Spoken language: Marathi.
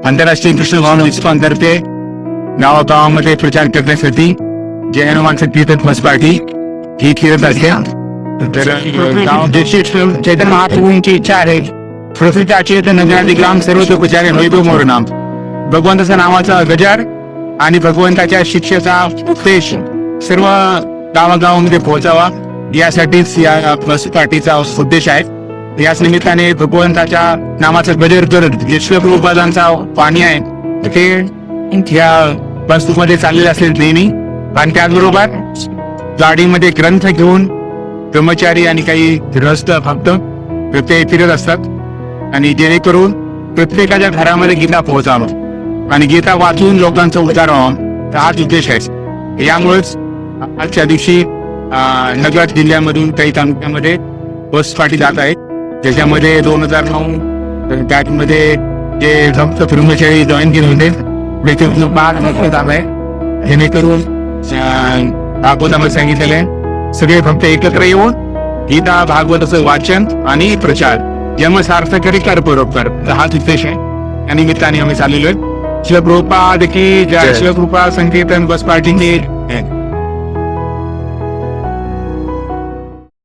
आंतरराष्ट्रीय कृष्ण भावना इस्कॉनतर्फे गावागावामध्ये प्रचार करण्यासाठी जय हनुमान कीर्तन बस पार्टी ही फिरत असते. तर चैतन्य महाप्रभूंची इच्छा आहे प्रसिद्ध चेतन नगराधिक राम सर्वतोपचारे वैभव मोर नाम. भगवंताच्या नावाचा गजर आणि भगवंताच्या शिक्षेचा उपदेश सर्व गावागावामध्ये पोहोचावा यासाठीच या बस पार्टीचा उद्देश आहे. याच निमित्ताने भगवंताच्या नामाचा गजर करत विश्वप्रभुपादांचा पाणी आहे ते या बसमध्ये चाललेले असेल नेहमी. आणि त्याचबरोबर गाडीमध्ये ग्रंथ घेऊन ब्रह्मचारी आणि काही गृहस्थ भक्त ते फिरत असतात आणि जेणेकरून प्रत्येकाच्या घरामध्ये गीता पोहोचावं आणि गीता वाचून लोकांचा उद्धार व्हावा हाच उद्देश आहे. यामुळेच आजच्या दिवशी नगर जिल्ह्यामधून काही तालुक्यामध्ये बस पार्टी जात आहे ज्याच्यामध्ये 2009 त्यामध्ये जे भक्त ब्रह्मचारी जॉईन केले होते जात आहे. जेणेकरून भागवतामध्ये सांगितलेलं आहे सगळे भक्त एकत्र येऊन गीता भागवताचं वाचन आणि प्रचार जन्म सार्थ करी कर परोपकार हाच उद्देश आहे. या निमित्ताने आम्ही चाललेलो आहे. शिल प्रभुपाद की जय. शिल प्रभुपाद संकीर्तन बस पार्टी